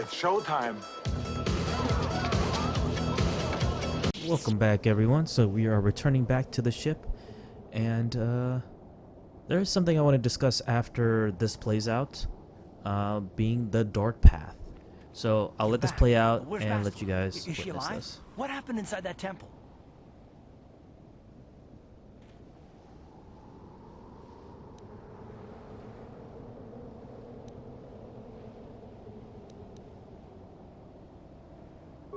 It's showtime. Welcome back, everyone. So we are returning back to the ship, and there is something I want to discuss after this plays out, being the dark path. So I'll let this play out and let you guys Is she witness alive? this. What happened inside that temple?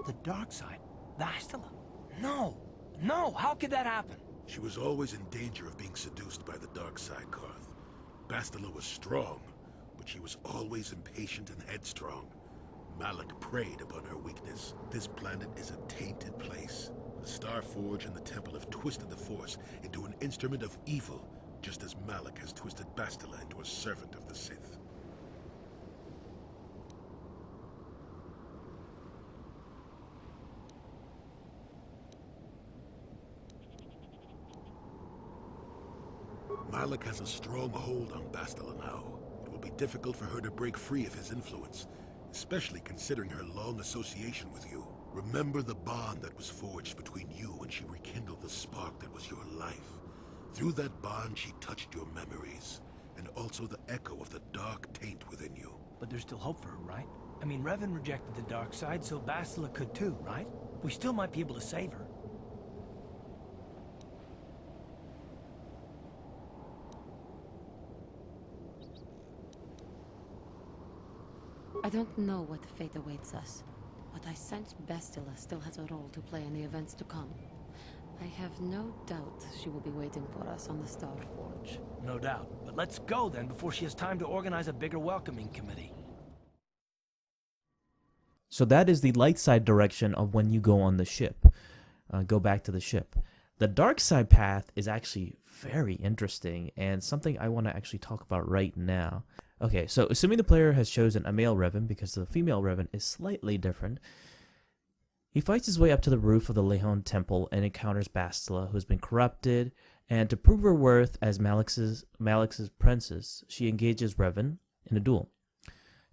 The dark side? Bastila? No! No! How could that happen? She was always in danger of being seduced by the dark side, Karth. Bastila was strong, but she was always impatient and headstrong. Malak preyed upon her weakness. This planet is a tainted place. The Star Forge and the Temple have twisted the Force into an instrument of evil, just as Malak has twisted Bastila into a servant of the Sith. Malak has a strong hold on Bastila now. It will be difficult for her to break free of his influence, especially considering her long association with you. Remember the bond that was forged between you when she rekindled the spark that was your life. Through that bond, she touched your memories, and also the echo of the dark taint within you. But there's still hope for her, right? I mean, Revan rejected the dark side, so Bastila could too, right? We still might be able to save her. I don't know what fate awaits us, but I sense Bastila still has a role to play in the events to come. I have no doubt she will be waiting for us on the Star Forge. No doubt. But let's go then before she has time to organize a bigger welcoming committee. So that is the light side direction of when you go on the ship. Go back to the ship. The dark side path is actually very interesting and something I want to actually talk about right now. Okay, so assuming the player has chosen a male Revan, because the female Revan is slightly different, he fights his way up to the roof of the Lehon Temple and encounters Bastila, who has been corrupted, and to prove her worth as Malak's princess, she engages Revan in a duel.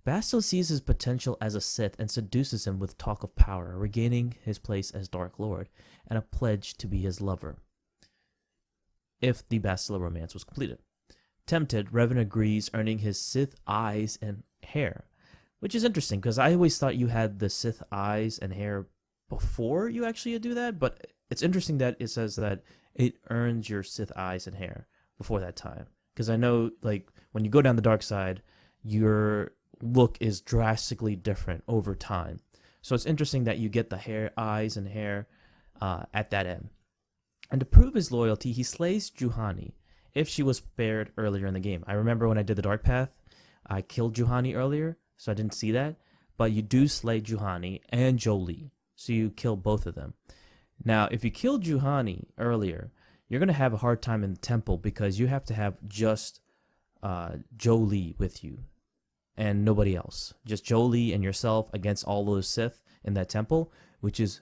Bastila sees his potential as a Sith and seduces him with talk of power, regaining his place as Dark Lord, and a pledge to be his lover, if the Bastila romance was completed. Tempted, Revan agrees, earning his Sith eyes and hair, which is interesting because I always thought you had the Sith eyes and hair before you actually do that, but it's interesting that it says that it earns your Sith eyes and hair before that time, because I know, like, when you go down the dark side, your look is drastically different over time. So it's interesting that you get the eyes and hair at that end. And to prove his loyalty, he slays Juhani, if she was spared earlier in the game. I remember when I did the Dark Path, I killed Juhani earlier, so I didn't see that. But you do slay Juhani and Jolee, so you kill both of them. Now, if you kill Juhani earlier, you're going to have a hard time in the temple because you have to have just Jolee with you and nobody else. Just Jolee and yourself against all those Sith in that temple, which is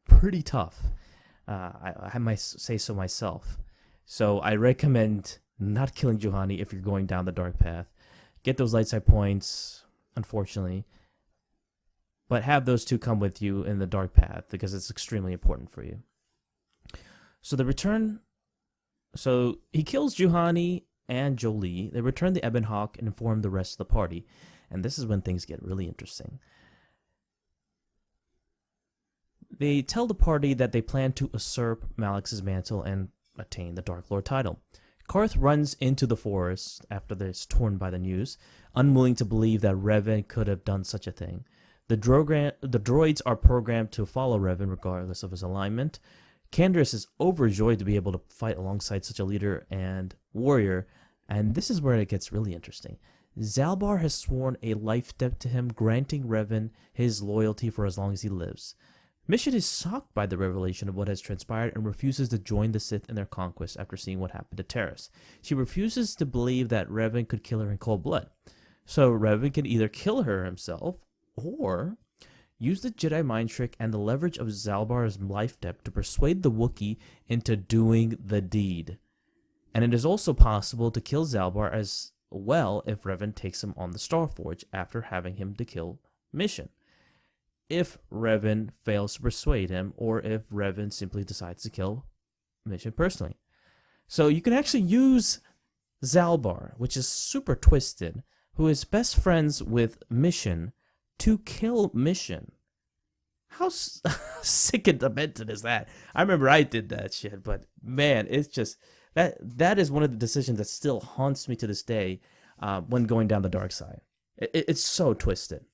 pretty tough. I might say so myself. So I recommend not killing Juhani if you're going down the dark path. Get those light side points, unfortunately. But have those two come with you in the dark path because it's extremely important for you. So he kills Juhani and Jolee. They return the Ebon Hawk and inform the rest of the party. And this is when things get really interesting. They tell the party that they plan to usurp Malak's mantle and attain the Dark Lord title. Karth runs into the forest after this, torn by the news, unwilling to believe that Revan could have done such a thing. The droids are programmed to follow Revan regardless of his alignment. Canderous is overjoyed to be able to fight alongside such a leader and warrior, and this is where it gets really interesting. Zalbar has sworn a life debt to him, granting Revan his loyalty for as long as he lives. Mission is shocked by the revelation of what has transpired and refuses to join the Sith in their conquest after seeing what happened to Terrace. She refuses to believe that Revan could kill her in cold blood. So Revan can either kill her himself or use the Jedi mind trick and the leverage of Zalbar's life debt to persuade the Wookiee into doing the deed. And it is also possible to kill Zalbar as well if Revan takes him on the Starforge after having him to kill mission. If Revan fails to persuade him, or if Revan simply decides to kill Mission personally. So you can actually use Zalbar, which is super twisted, who is best friends with Mission, to kill Mission. How sick and demented is that? I remember I did that shit, but man, it's just that is one of the decisions that still haunts me to this day when going down the dark side. It's so twisted.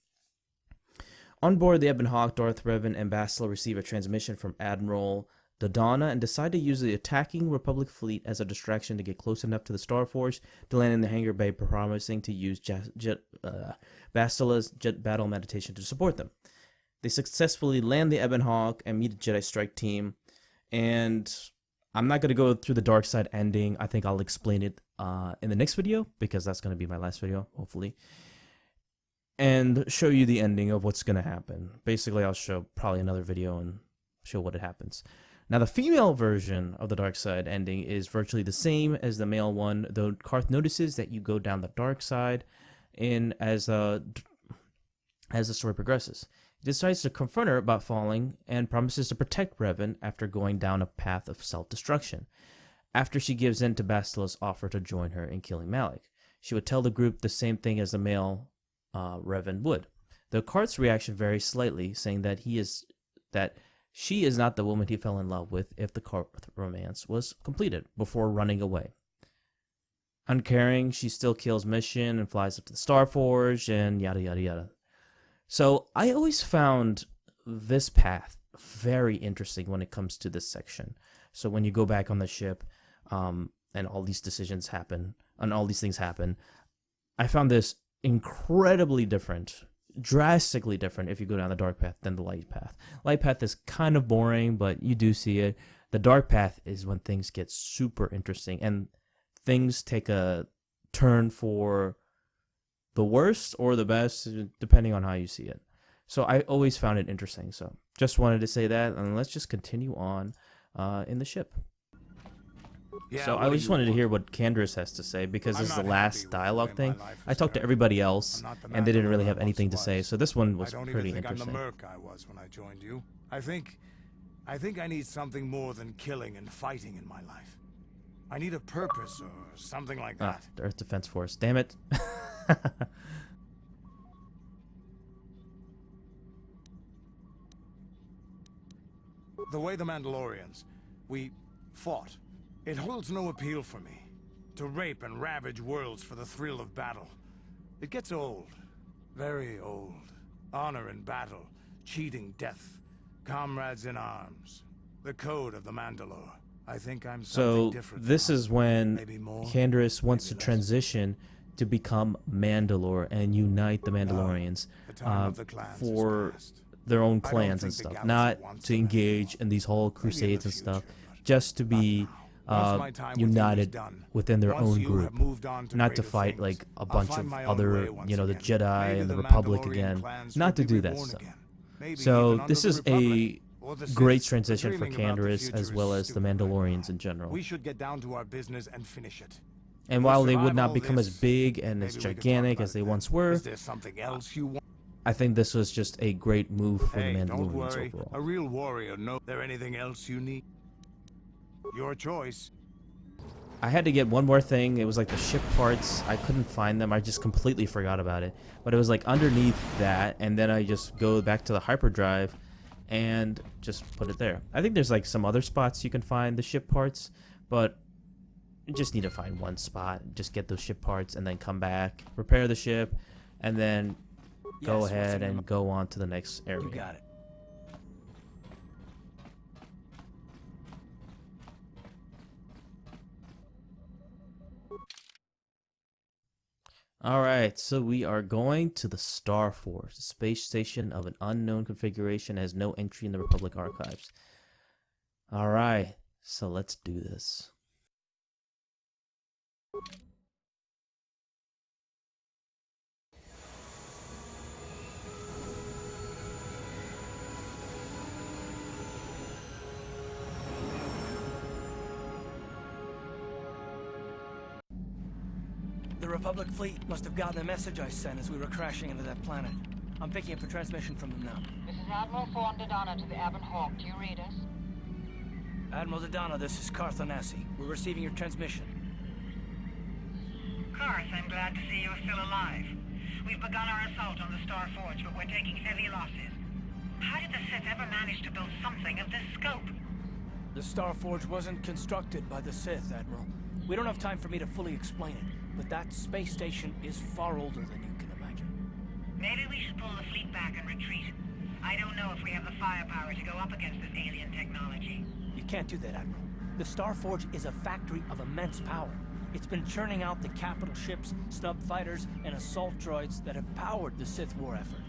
On board the Ebon Hawk, Darth Revan and Bastila receive a transmission from Admiral Dodonna and decide to use the attacking Republic fleet as a distraction to get close enough to the Starforge to land in the hangar bay, promising to use Bastila's jet battle meditation to support them. They successfully land the Ebon Hawk and meet a Jedi Strike team, and I'm not going to go through the dark side ending. I think I'll explain it in the next video, because that's going to be my last video, hopefully, and show you the ending of what's going to happen. Basically, I'll show probably another video and show what it happens. Now, the female version of the dark side ending is virtually the same as the male one, though Karth notices that you go down the dark side as the story progresses. He decides to confront her about falling and promises to protect Revan after going down a path of self-destruction. After she gives in to Bastila's offer to join her in killing Malak, she would tell the group the same thing as the male Revan would. Though Karth's reaction varies slightly, saying that she is not the woman he fell in love with if the Karth romance was completed, before running away. Uncaring, she still kills Mission and flies up to the Starforge and yada yada yada. So I always found this path very interesting when it comes to this section. So when you go back on the ship and all these decisions happen and all these things happen, I found this incredibly different, drastically different if you go down the dark path than the light path. Light path is kind of boring, but you do see it. The dark path is when things get super interesting and things take a turn for the worst or the best, depending on how you see it. So I always found it interesting. So just wanted to say that, and let's just continue on in the ship. Yeah, so I just wanted to hear what Candace has to say, because this is the last dialogue thing. I talked to everybody else, and they didn't really have anything to say. So this one was pretty interesting. I'm the merc I was when I joined you. I think I need something more than killing and fighting in my life. I need a purpose or something like that. The Earth Defense Force. Damn it. The way the Mandalorians, we fought. It holds no appeal for me. To rape and ravage worlds for the thrill of battle. It gets old. Very old. Honor in battle. Cheating death. Comrades in arms. The code of the Mandalore. I think I'm something different. So this is when Candace wants to less. transition to become Mandalore and unite the Mandalorians for their own clans and stuff. Not to engage in these whole crusades and stuff. Just to be united within their own group, not to fight like a bunch of other, the Jedi and the Republic again, not to do that stuff. So this is a great transition for Candace as well as the Mandalorians in general. We should get down to our business and finish it. And while they would not become as big and as gigantic as they once were, is there something else you want? I think this was just a great move for the Mandalorians don't worry. overall. A real warrior knows. There anything else you need? Your choice. I had to get one more thing. It was like the ship parts. I couldn't find them. I just completely forgot about it. But it was like underneath that, and then I just go back to the hyperdrive and just put it there. I think there's like some other spots you can find the ship parts, but you just need to find one spot, just get those ship parts, and then come back, repair the ship, and then go ahead and go on to the next area. You got it. Alright, so we are going to the Starforge, a space station of an unknown configuration, has no entry in the Republic archives. Alright, so let's do this. The Republic fleet must have gotten the message I sent as we were crashing into that planet. I'm picking up a transmission from them now. This is Admiral Fawn Dodonna to the Ebon Hawk. Do you read us? Admiral Dodonna, this is Carth Onasi. We're receiving your transmission. Carth, I'm glad to see you're still alive. We've begun our assault on the Star Forge, but we're taking heavy losses. How did the Sith ever manage to build something of this scope? The Star Forge wasn't constructed by the Sith, Admiral. We don't have time for me to fully explain it, but that space station is far older than you can imagine. Maybe we should pull the fleet back and retreat. I don't know if we have the firepower to go up against this alien technology. You can't do that, Admiral. The Star Forge is a factory of immense power. It's been churning out the capital ships, snub fighters, and assault droids that have powered the Sith war effort.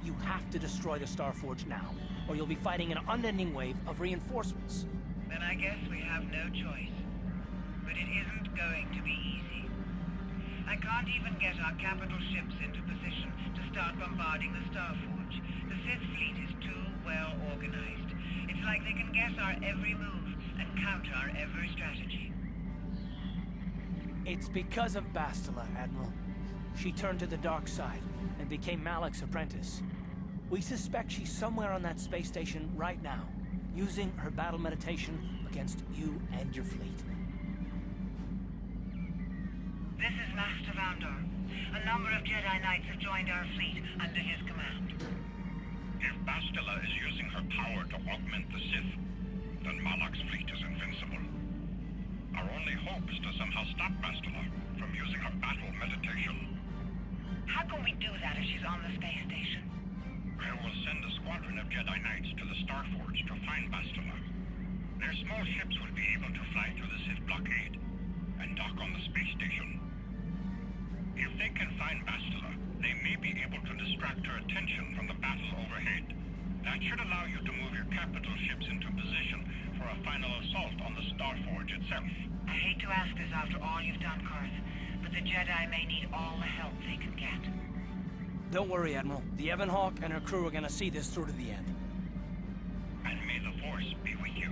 You have to destroy the Star Forge now, or you'll be fighting an unending wave of reinforcements. Then I guess we have no choice. But it isn't going to be easy. I can't even get our capital ships into position to start bombarding the Star Forge. The Sith fleet is too well organized. It's like they can guess our every move and counter our every strategy. It's because of Bastila, Admiral. She turned to the dark side and became Malak's apprentice. We suspect she's somewhere on that space station right now, using her battle meditation against you and your fleet. This is Master Vandor. A number of Jedi Knights have joined our fleet under his command. If Bastila is using her power to augment the Sith, then Malak's fleet is invincible. Our only hope is to somehow stop Bastila from using her battle meditation. How can we do that if she's on the space station? I will send a squadron of Jedi Knights to the Star Forge to find Bastila. Their small ships will be able to fly through the Sith blockade and dock on the space station. If they can find Bastila, they may be able to distract her attention from the battle overhead. That should allow you to move your capital ships into position for a final assault on the Star Forge itself. I hate to ask this after all you've done, Carth, but the Jedi may need all the help they can get. Don't worry, Admiral. The Ebon Hawk and her crew are gonna see this through to the end. And may the Force be with you.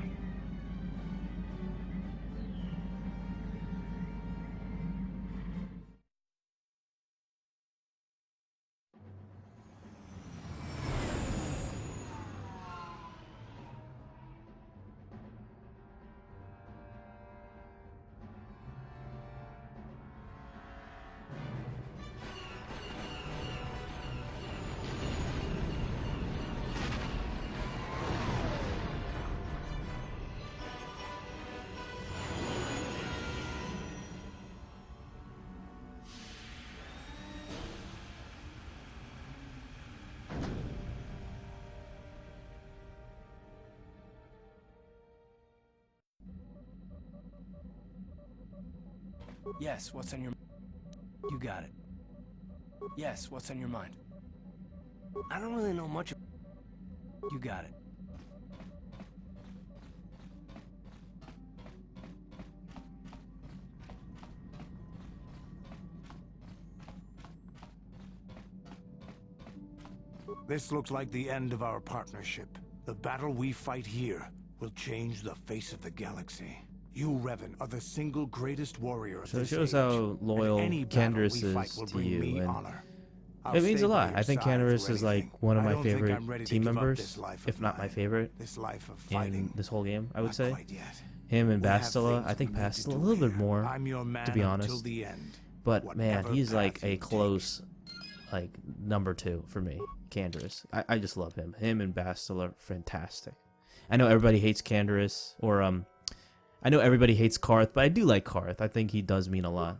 Yes, what's on your... You got it. Yes, what's on your mind? I don't really know much... You got it. This looks like the end of our partnership. The battle we fight here will change the face of the galaxy. You, Revan, are the single greatest warrior of So it this shows age, how loyal and any battle Canderous we fight is will to bring you, me and honor. it means stay a by lot. your I think side Canderous through is like anything. one of I my don't think favorite I'm ready to team give up members, this life of if not my mine. favorite This life of in fighting. this whole game, I would Not say. quite yet. Him and We have Bastila, I things think we need to Bastila a do little bit here. more, I'm your man to be until honest. the end. But man, Whatever he's like path you a close, like number 2 for me. Canderous. I just love him. Him and Bastila are fantastic. I know everybody hates Canderous, or I know everybody hates Carth, but I do like Carth. I think he does mean a lot.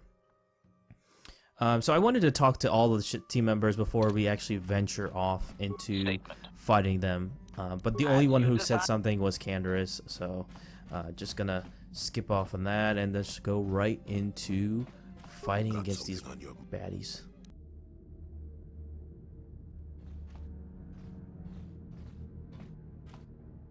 So I wanted to talk to all of the team members before we actually venture off into fighting them. But the only one who said something was Canderous, so just gonna skip off on that and just go right into fighting Got against these something on your baddies.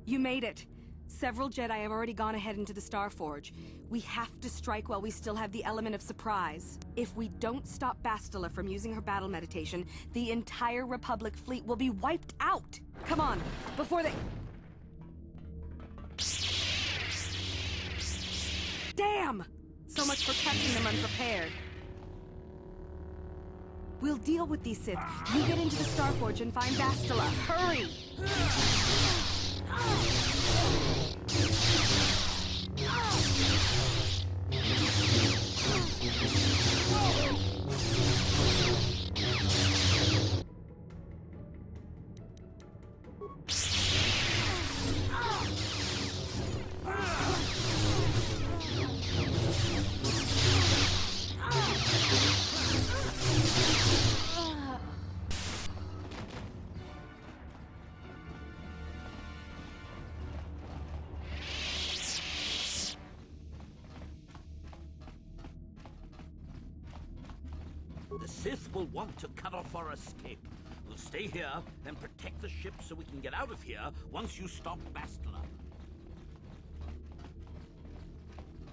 You made it. Several Jedi have already gone ahead into the Star Forge. We have to strike while we still have the element of surprise. If we don't stop Bastila from using her battle meditation, the entire Republic fleet will be wiped out. Come on, before they... Damn! So much for catching them unprepared. We'll deal with these Sith. You get into the Starforge and find Bastila. Hurry! The Sith will want to cut off our escape. We'll stay here and protect the ship so we can get out of here once you stop Bastila.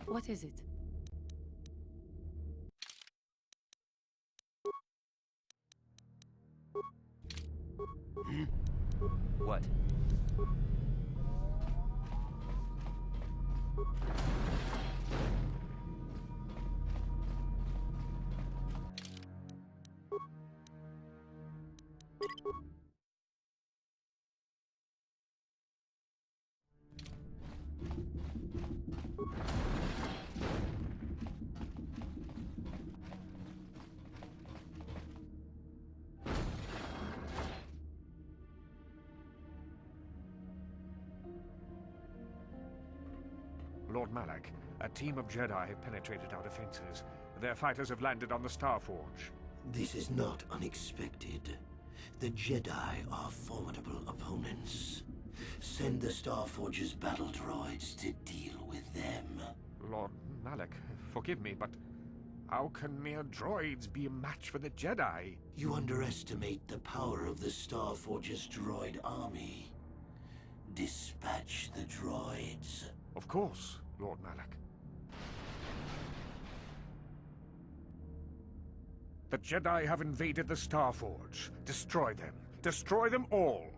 What is it? What? Lord Malak, a team of Jedi have penetrated our defenses. Their fighters have landed on the Starforge. This is not unexpected. The Jedi are formidable opponents. Send the Starforge's battle droids to deal with them. Lord Malak, forgive me, but how can mere droids be a match for the Jedi? You underestimate the power of the Starforge's droid army. Dispatch the droids. Of course, Lord Malak. The Jedi have invaded the Starforge. Destroy them. Destroy them all.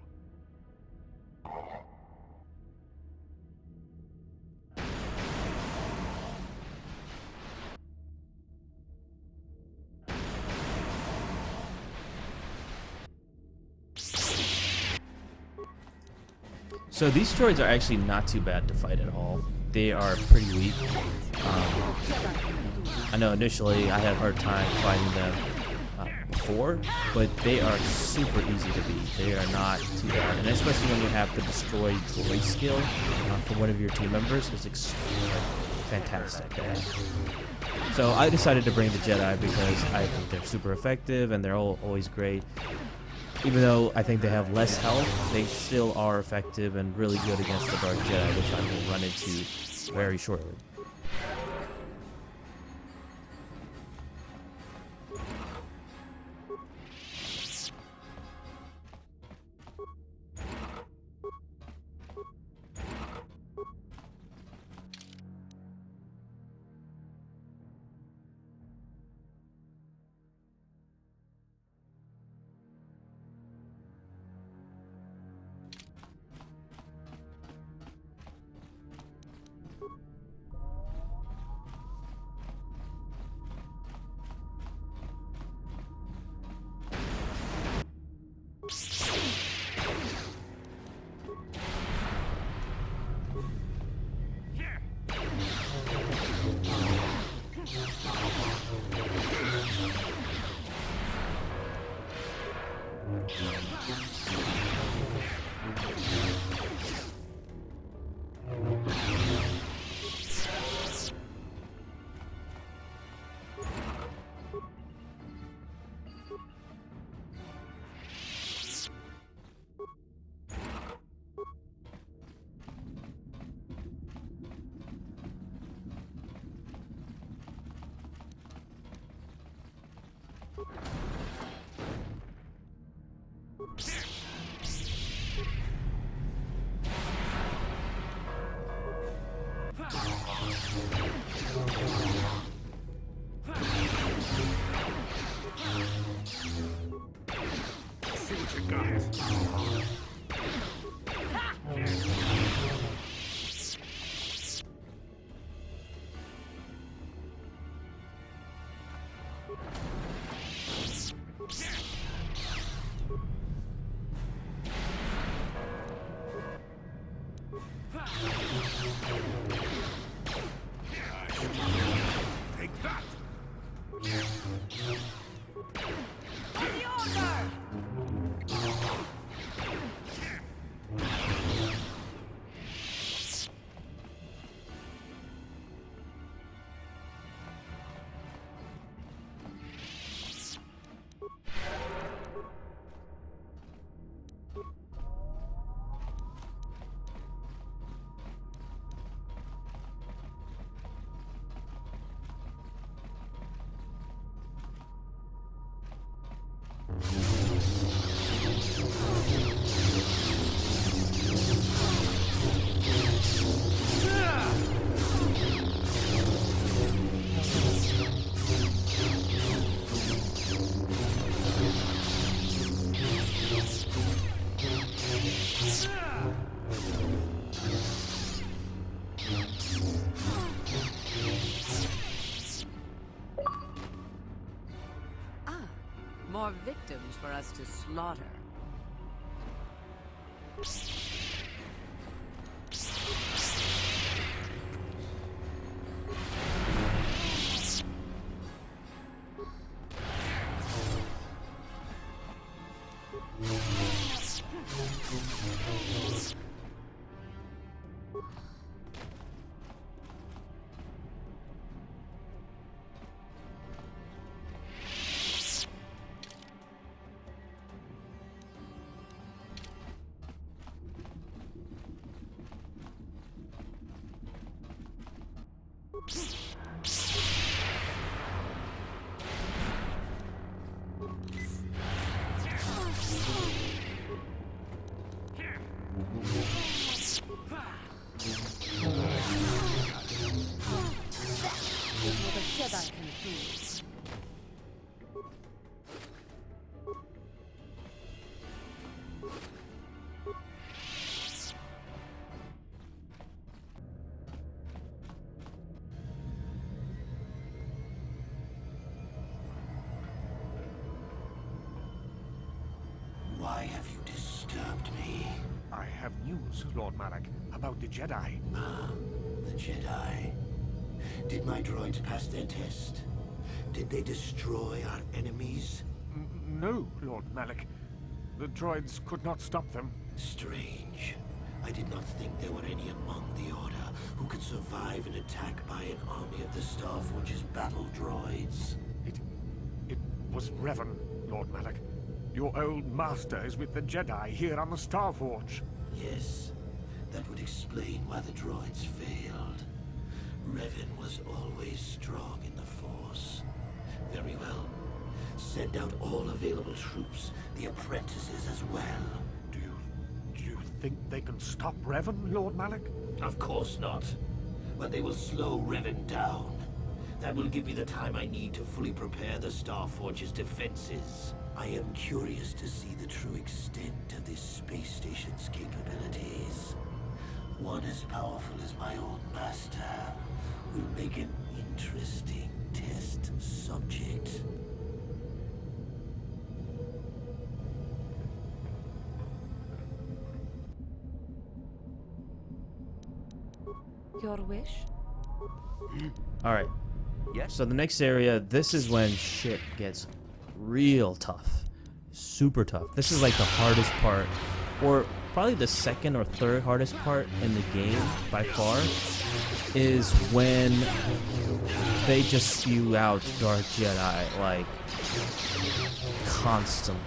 So these droids are actually not too bad to fight at all. They are pretty weak. I know initially I had a hard time fighting them before, but they are super easy to beat. They are not too bad, and especially when you have the destroy droid skill from one of your team members, it's fantastic. So I decided to bring the Jedi because I think they're super effective and they're always great. Even though I think they have less health, they still are effective and really good against the Dark Jedi, which I will run into very shortly. more victims for us to slaughter. Why have you disturbed me? I have news, Lord Malak, about the Jedi. Ah, the Jedi. Did my droids pass their test? Did they destroy our enemies? No, Lord Malak. The droids could not stop them. Strange. I did not think there were any among the Order who could survive an attack by an army of the Starforge's battle droids. It was Revan, Lord Malak. Your old master is with the Jedi here on the Starforge. Yes, that would explain why the droids failed. Revan was always strong in the Force. Very well. Send out all available troops, the apprentices as well. Do you think they can stop Revan, Lord Malak? Of course not. But they will slow Revan down. That will give me the time I need to fully prepare the Starforge's defenses. I am curious to see the true extent of this space station's capabilities. One as powerful as my old master will make an interesting test subject. Your wish? Alright. Yes? So the next area, this is when shit gets real tough. Super tough. This is like the hardest part, or probably the second or third hardest part in the game by far, is when they just spew out Dark Jedi, like, constantly.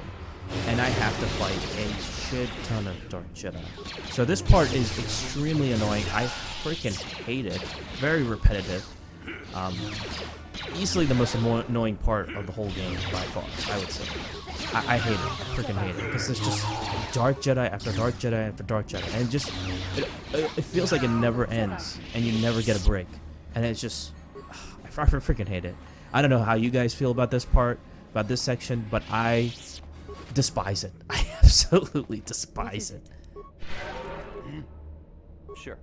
And I have to fight a shit ton of Dark Jedi. So this part is extremely annoying. I freaking hate it. Very repetitive. Easily the most annoying part of the whole game by far, I would say. I hate it. I freaking hate it. Because it's just Dark Jedi after Dark Jedi after Dark Jedi. And it feels like it never ends. And you never get a break. And it's just... I freaking hate it. I don't know how you guys feel about this part, about this section, but I despise it. I absolutely despise it. Sure.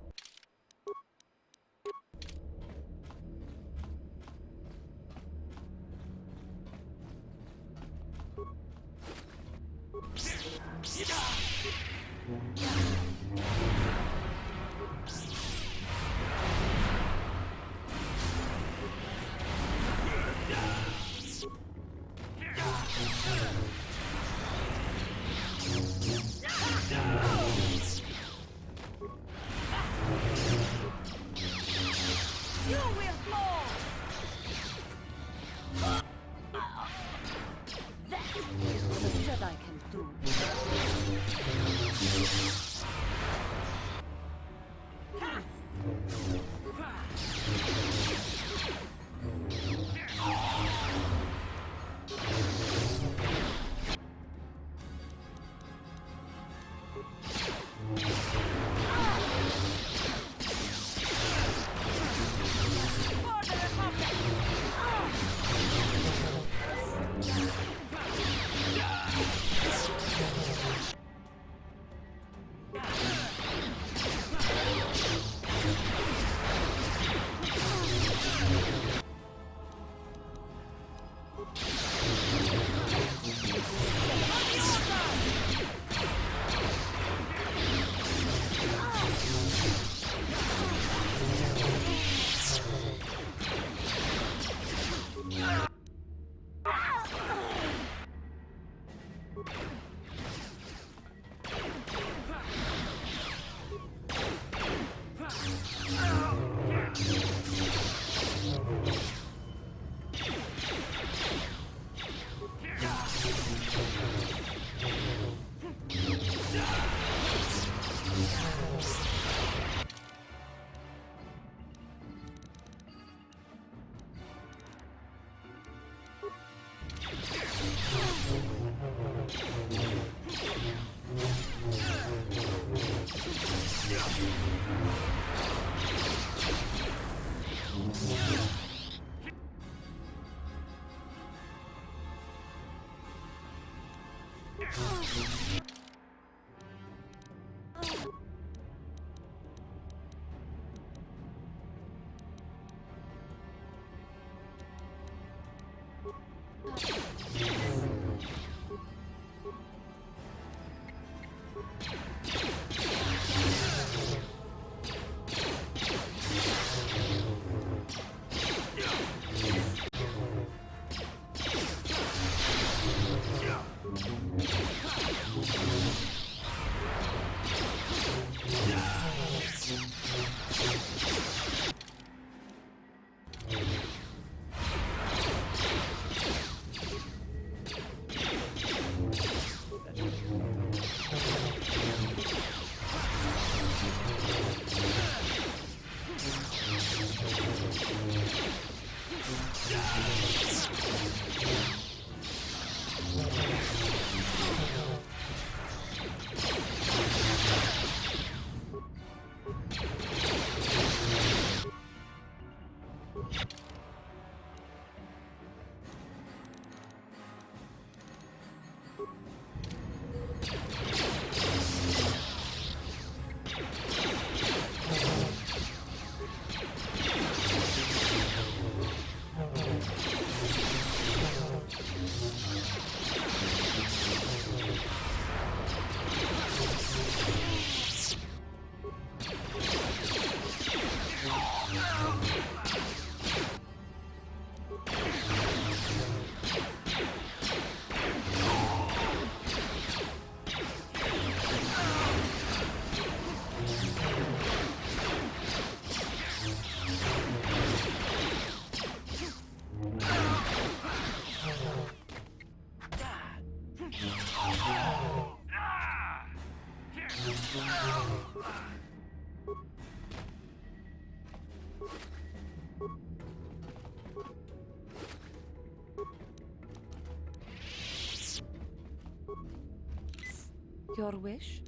Your wish?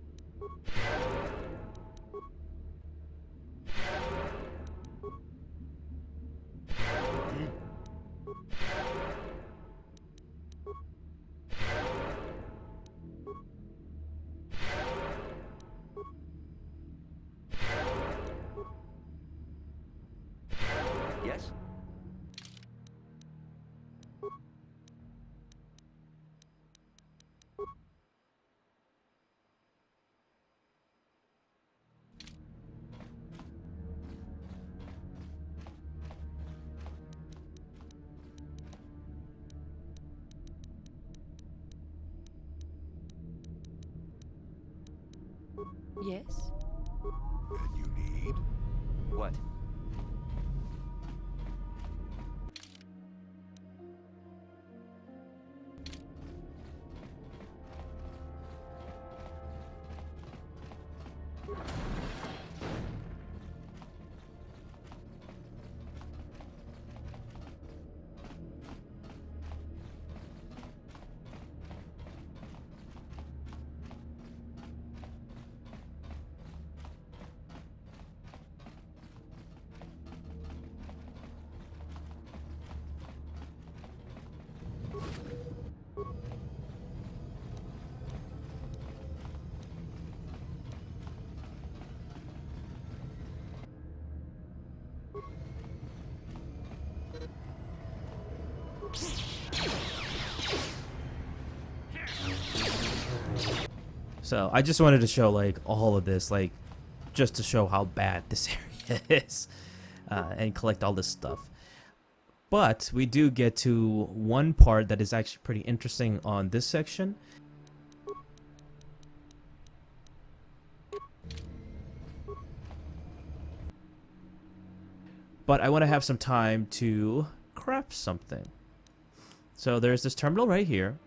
Yes? Yes? And you need? What? So I just wanted to show like all of this, like just to show how bad this area is, and collect all this stuff. But we do get to one part that is actually pretty interesting on this section. But I want to have some time to craft something. So there's this terminal right here.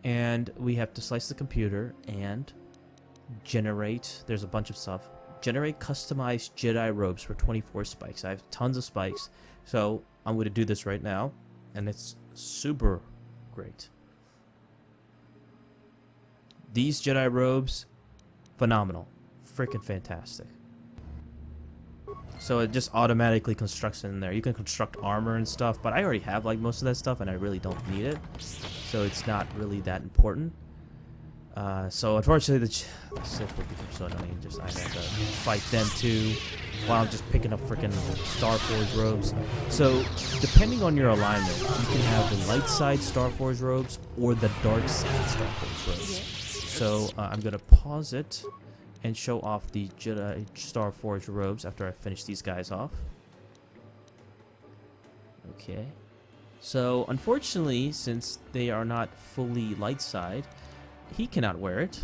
And we have to slice the computer and generate, there's a bunch of stuff. Generate customized Jedi robes for 24 spikes. I have tons of spikes. So I'm going to do this right now. And it's super great. These Jedi robes, phenomenal. Freaking fantastic. So it just automatically constructs in there. You can construct armor and stuff, but I already have like most of that stuff and I really don't need it. So it's not really that important. So unfortunately the Sith will become so annoying. Just I have to fight them too while I'm just picking up freaking Starforge robes. So depending on your alignment, you can have the light side Starforge robes or the dark side Starforge robes. So I'm gonna pause it and show off the Jedi Starforge robes after I finish these guys off. Okay. So unfortunately, since they are not fully light side, he cannot wear it.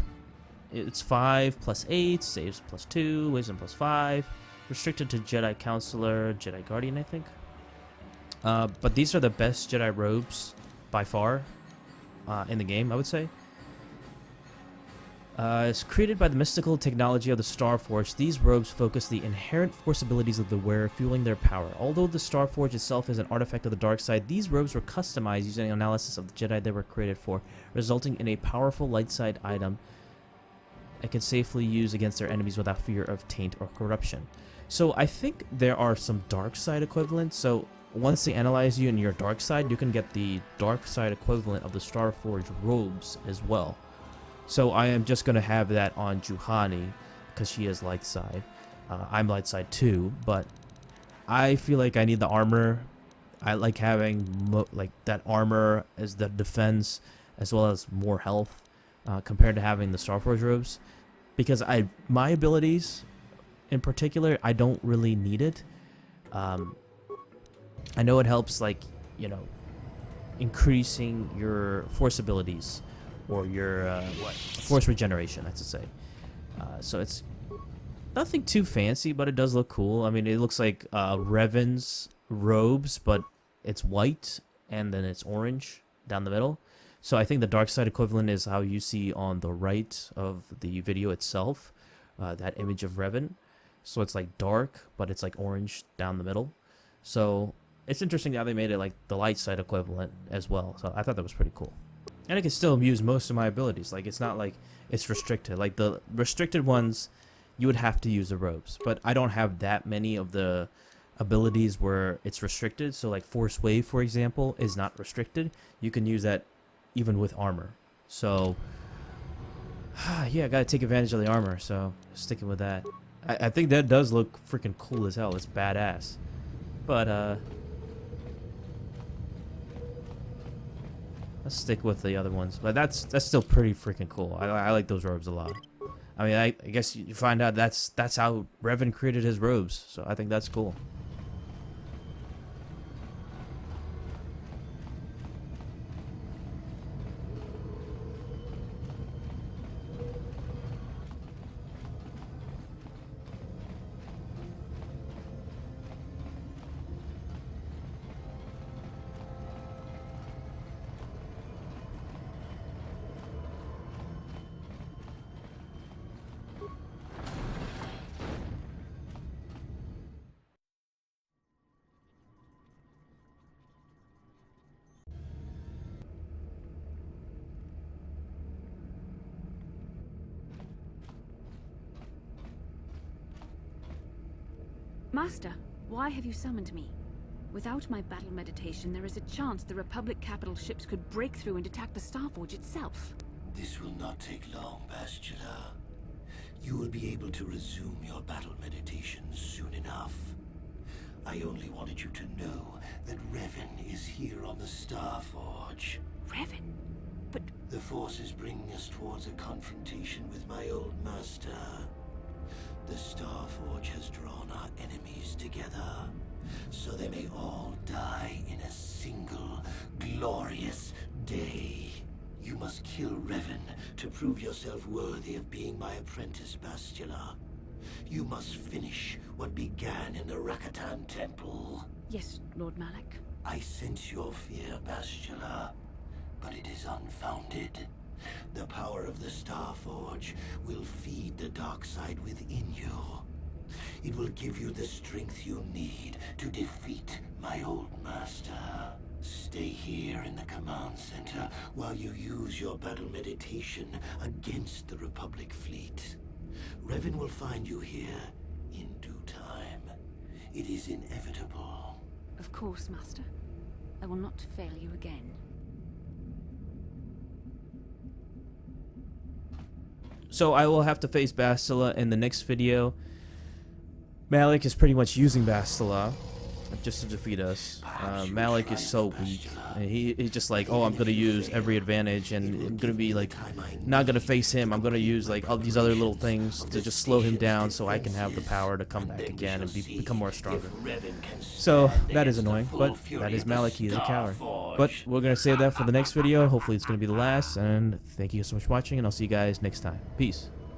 It's 5 plus 8, saves plus 2, wisdom plus 5. Restricted to Jedi Counselor, Jedi Guardian, I think. But these are the best Jedi robes by far in the game, I would say. It's created by the mystical technology of the Starforge. These robes focus the inherent force abilities of the wearer, fueling their power. Although the Starforge itself is an artifact of the dark side, these robes were customized using analysis of the Jedi they were created for, resulting in a powerful light side item that can safely use against their enemies without fear of taint or corruption. So I think there are some dark side equivalents. So once they analyze you in your dark side, you can get the dark side equivalent of the Starforge robes as well. So I am just going to have that on Juhani because she is light side. I'm light side too, but I feel like I need the armor. I like having like that armor as the defense as well as more health compared to having the Starforge robes, because my abilities in particular, I don't really need it. I know it helps, like, you know, increasing your force abilities or your force regeneration, I should say. So it's nothing too fancy, but it does look cool. I mean, it looks like Revan's robes, but it's white and then it's orange down the middle. So I think the dark side equivalent is how you see on the right of the video itself, that image of Revan. So it's like dark, but it's like orange down the middle. So it's interesting how they made it like the light side equivalent as well. So I thought that was pretty cool. And I can still use most of my abilities. Like, it's not like it's restricted. Like, the restricted ones, you would have to use the robes. But I don't have that many of the abilities where it's restricted. So, like, Force Wave, for example, is not restricted. You can use that even with armor. So, yeah, I gotta take advantage of the armor. So, sticking with that. I think that does look freaking cool as hell. It's badass. But, let's stick with the other ones, but that's still pretty freaking cool. I like those robes a lot. I mean, I guess you find out that's how Revan created his robes, so I think that's cool. Master, why have you summoned me? Without my battle meditation, there is a chance the Republic capital ships could break through and attack the Starforge itself. This will not take long, Bastila. You will be able to resume your battle meditation soon enough. I only wanted you to know that Revan is here on the Starforge. Revan? But... The Force is bringing us towards a confrontation with my old master. The Starforge has drawn our enemies together, so they may all die in a single, glorious day. You must kill Revan to prove yourself worthy of being my apprentice, Bastila. You must finish what began in the Rakatan Temple. Yes, Lord Malak. I sense your fear, Bastila, but it is unfounded. The power of the Starforge will feed the dark side within you. It will give you the strength you need to defeat my old master. Stay here in the command center while you use your battle meditation against the Republic fleet. Revan will find you here in due time. It is inevitable. Of course, Master. I will not fail you again. So I will have to face Bastila in the next video. Malik is pretty much using Bastila just to defeat us. Malik is so weak. He's just like, oh, I'm gonna use every advantage, and I'm gonna be like, not gonna face him. I'm gonna use like all these other little things to just slow him down, so I can have the power to come back again and become more stronger. So that is annoying, but that is Malik. He's a coward. But we're gonna save that for the next video. Hopefully, it's gonna be the last. And thank you so much for watching, and I'll see you guys next time. Peace.